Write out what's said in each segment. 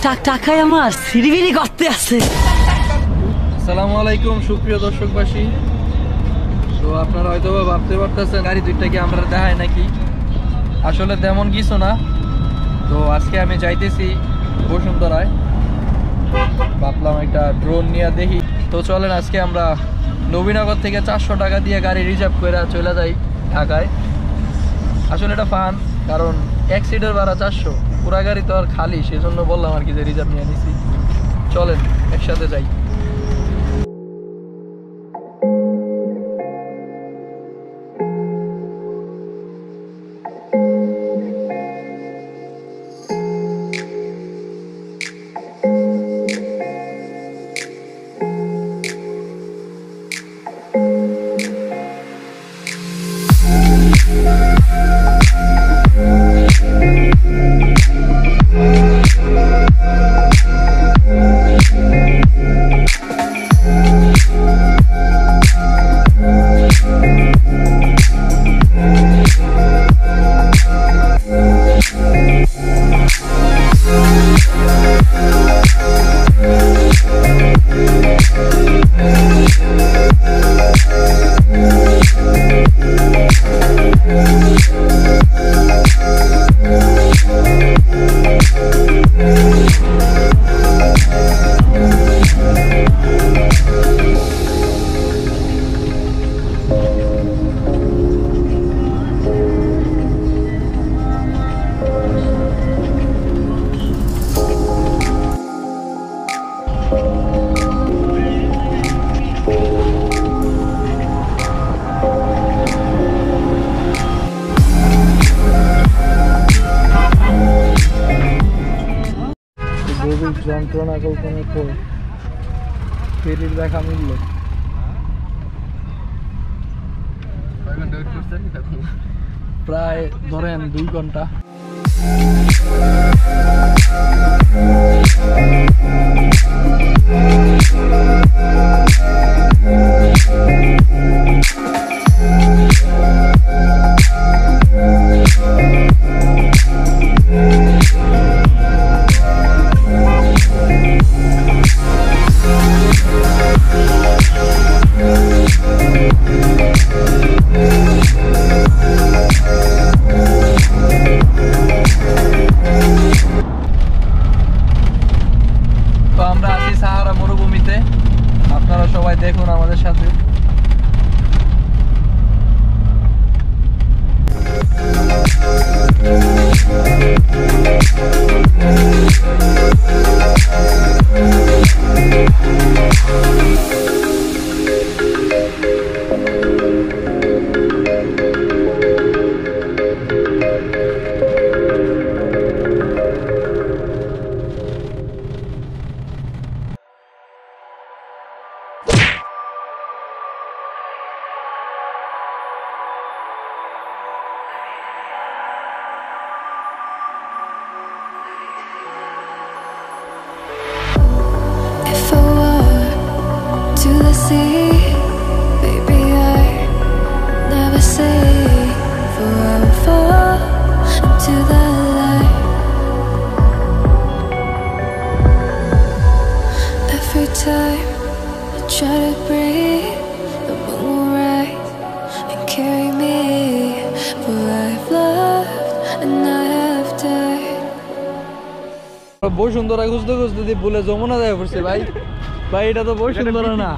টাকায় আমার সিরিবিরি করতে আছে। আসসালামু আলাইকুম সুপ্রিয় দর্শকবাসী। তো আপনারা হয়তো ভাবতে পারতেছেন গাড়ি দুইটা কি আমরা দেখাই নাকি, আসলে তেমন কিছু না। তো আজকে আমি যাইতেছি বসুন্ধরায়, ভাবলাম একটা ড্রোন নিয়ে দেখি। তো চলেন আজকে আমরা নবীনগর থেকে 400 টাকা দিয়ে গাড়ি রিজার্ভ করে চলে যাই ঢাকায়। আসলে এটা ফান, কারণ এক সিটের ভাড়া 400, পুরা গাড়ি তো আর খালি, সেজন্য বললাম আর কি যে রিজার্ভ নিয়ে নিছি। চলেন একসাথে যাই। যন্ত্রণা কল্পনার পর ফেরির দেখা মিলল। প্রায় ধরেন 2 ঘন্টা। আপনারা সবাই দেখুন আমাদের সাথে। বসুন্ধরা খুঁজতে খুঁজতে বলে যমুনা যায় পড়ছে ভাই। ভাই এটা তো বসুন্ধরা না,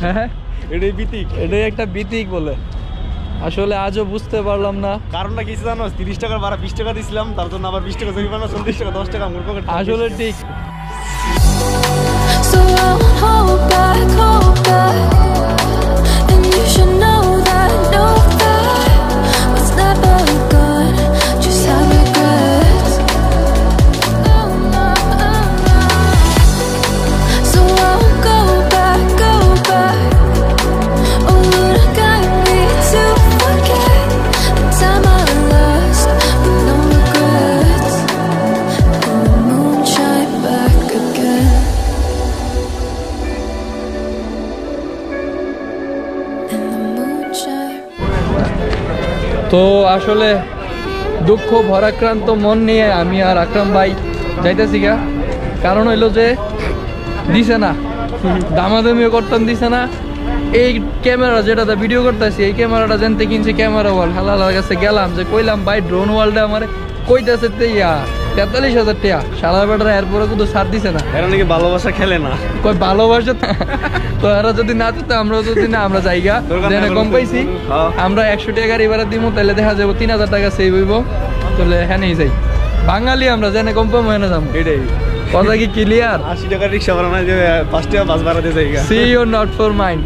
হ্যাঁ এটাই বিতিক, এটাই একটা বিতিক বলে। আসলে আজও বুঝতে পারলাম না কারণটা কি জানো, 30 টাকার ভাড়া 20 টাকা দিছিলাম, তার জন্য আবার 20 টাকা জরিমানা, 40 টাকা 10 টাকা মোর পকেট। আসলে ঠিক। তো আসলে দুঃখ ভরাক্রান্ত মন নিয়ে আমি আর আকরাম ভাই যাইতেছি গা কারণ হইলো যে দিছে না, দামাদামিও করতাম দিছে না। এই ক্যামেরা যেটাতে ভিডিও করতেছি এই ক্যামেরাটা জানতে কিনছি ক্যামেরা ওয়ার্ল্ড, হালালার কাছে গেলাম যে কইলাম ভাই ড্রোন ওয়ার্ল্ডে আমার কইতেছে 43,000 টাকা, সারা বেটারা এরপরে কিন্তু ছাড় দিছে না। এরা নাকি ভালোবাসা খেলে না, কই ভালোবাসা তো এরা যদি না দিত আমরা যদি না আমরা জায়গা যেন কম পাইছি আমরা 100 টাকা গাড়ি ভাড়া দিব, তাহলে দেখা যাবো 3,000 টাকা সেভ হইব, তাহলে হ্যাঁ নেই যাই বাঙালি আমরা যেন কম পাবো এনে যাবো। এটাই কথা কি ক্লিয়ার? 80 টাকা রিক্সা ভাড়া না যে 5 টাকা বাস ভাড়া দিয়ে যাই। See you not for mine.